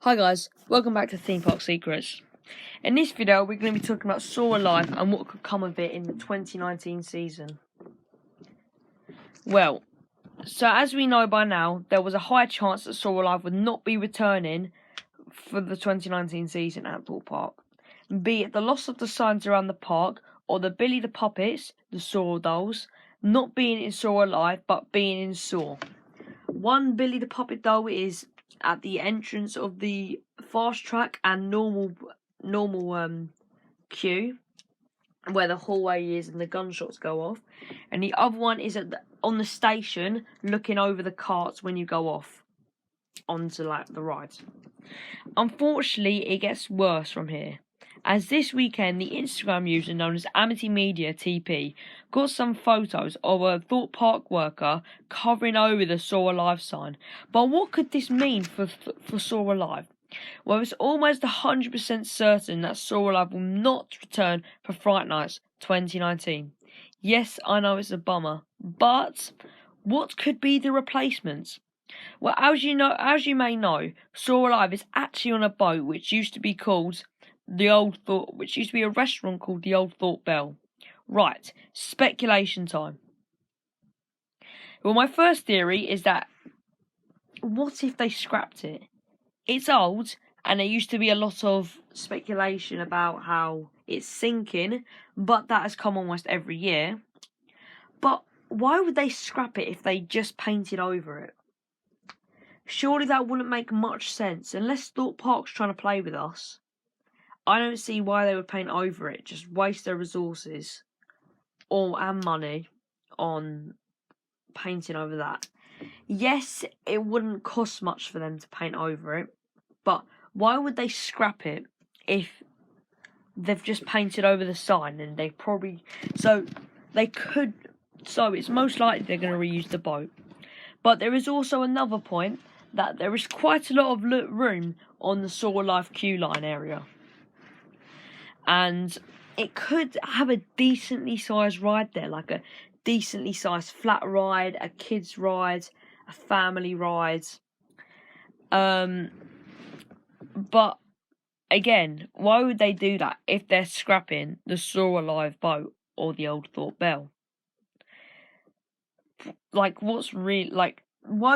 Hi guys, welcome back to Theme Park Secrets. In this video we're going to be talking about Soar Alive and what could come of it in the 2019 season. Well, so as we know by now, there was a high chance that Soar Alive would not be returning for the 2019 season at Thorpe Park. Be it the loss of the signs around the park, or the Billy the Puppets, the Soar dolls, not being in Soar Alive but being in Soar. One Billy the Puppet doll is at the entrance of the fast track and normal queue, where the hallway is and the gunshots go off, and the other one is on the station looking over the carts when you go off onto the ride. Unfortunately, it gets worse from here, as this weekend the Instagram user known as Amitymediatp got some photos of a Thorpe Park worker covering over the Soar Alive sign. But what could this mean for Soar Alive? Well, it's almost 100% certain that Soar Alive will not return for Fright Nights 2019. Yes, I know it's a bummer, but what could be the replacements? Well, as you may know, Soar Alive is actually on a boat which used to be a restaurant called the Old Thorpe Bell. Right, speculation time. Well, my first theory is that what if they scrapped it? It's old, and there used to be a lot of speculation about how it's sinking, but that has come almost every year. But why would they scrap it if they just painted over it? Surely that wouldn't make much sense, unless Thorpe Park's trying to play with us. I don't see why they would paint over it, just waste their resources and money on painting over that. Yes, it wouldn't cost much for them to paint over it, but why would they scrap it if they've just painted over the sign and they probably... So it's most likely they're going to reuse the boat. But there is also another point, that there is quite a lot of room on the Soar Alive queue line area. And it could have a decently sized ride there, like a decently sized flat ride, a kids ride, a family ride. But again, why would they do that if they're scrapping the Soar Alive boat or the Old Thorpe Bell? Why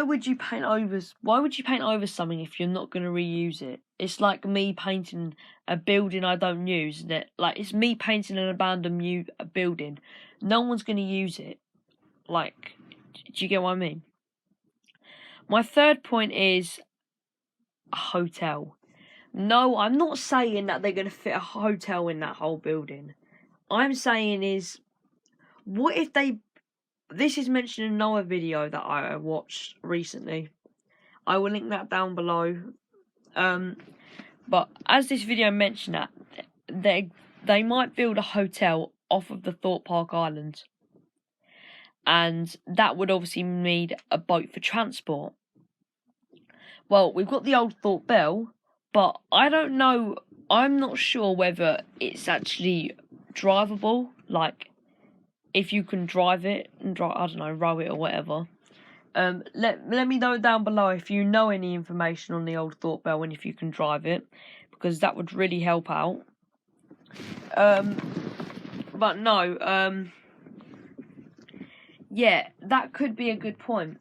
would you paint over something if you're not going to reuse it? It's like me painting a building I don't use, isn't it? Like, it's me painting an abandoned building. No one's going to use it. Like, do you get what I mean? My third point is a hotel. No, I'm not saying that they're going to fit a hotel in that whole building. I'm saying is, what if they... This is mentioned in another video that I watched recently. I will link that down below. But as this video mentioned that, they might build a hotel off of the Thorpe Park Island. And that would obviously need a boat for transport. Well, we've got the Old Thorpe Bell, but I don't know, I'm not sure whether it's actually drivable, like, if you can drive it and row it or whatever. Let me know down below if you know any information on the Old Thorpe Bell and if you can drive it, because that would really help out. But no, yeah, that could be a good point,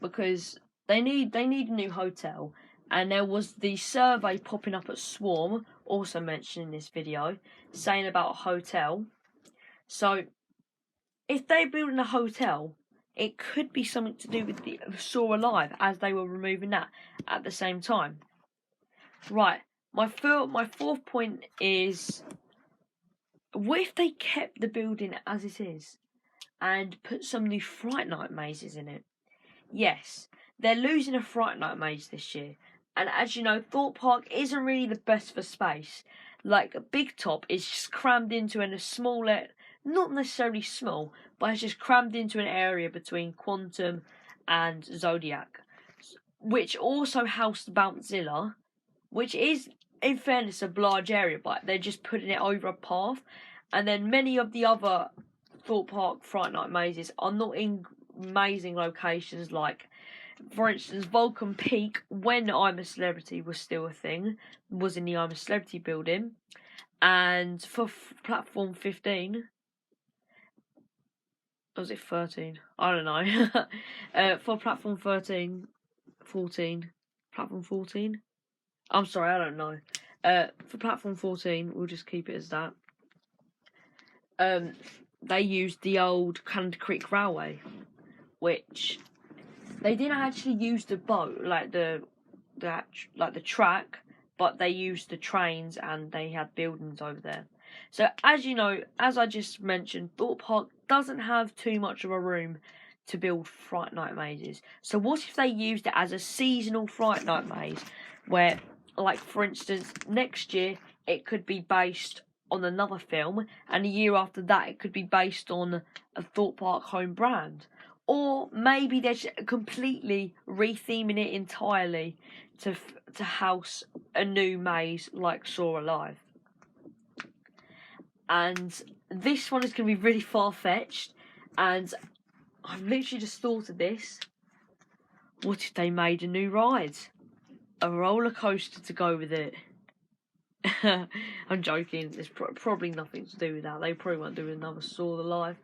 because they need a new hotel, and there was the survey popping up at Swarm, also mentioned in this video, saying about a hotel. So if they're building a hotel, it could be something to do with the Soar Alive, as they were removing that at the same time. Right, my fourth point is, what if they kept the building as it is and put some new Fright Night mazes in it? Yes, they're losing a Fright Night maze this year, and as you know, Thorpe Park isn't really the best for space. Like, Big Top is just crammed into a small... Not necessarily small, but it's just crammed into an area between Quantum and Zodiac, which also housed Bountzilla, which is, in fairness, a large area, but they're just putting it over a path. And then many of the other Thorpe Park Fright Night mazes are not in amazing locations, like For instance, Vulcan Peak, when I'm a Celebrity was still a thing, was in the I'm a Celebrity building. And for platform 15, or was it 13? I don't know. For platform 13, 14, platform 14? I'm sorry, I don't know. For platform 14, we'll just keep it as that. They used the old Canada Creek Railway, which they didn't actually use the boat, like the track, but they used the trains and they had buildings over there. So as you know, as I just mentioned, Thorpe Park doesn't have too much of a room to build Fright Night mazes. So what if they used it as a seasonal Fright Night maze, where, like for instance, next year it could be based on another film, and the year after that it could be based on a Thorpe Park home brand. Or maybe they're completely retheming it entirely to house a new maze like Saw Alive. And this one is going to be really far-fetched, and I've literally just thought of this. What if they made a new ride? A roller coaster to go with it? I'm joking, there's probably nothing to do with that. They probably won't do another Saw Alive.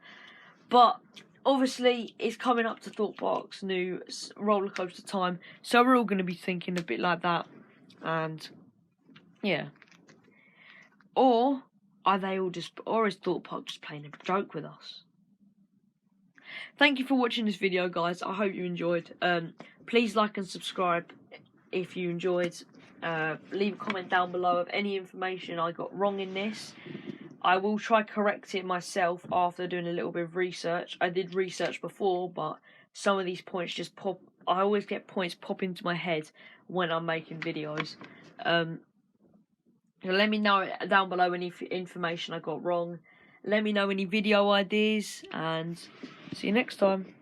But obviously, it's coming up to Thorpe Park's new roller coaster time, so we're all going to be thinking a bit like that. And yeah, or are they all just, or is Thorpe Park just playing a joke with us? Thank you for watching this video, guys. I hope you enjoyed. Please like and subscribe if you enjoyed. Leave a comment down below of any information I got wrong in this. I will try correct it myself after doing a little bit of research. I did research before, but some of these points just pop. I always get points pop into my head when I'm making videos. So let me know down below any information I got wrong. Let me know any video ideas, and see you next time.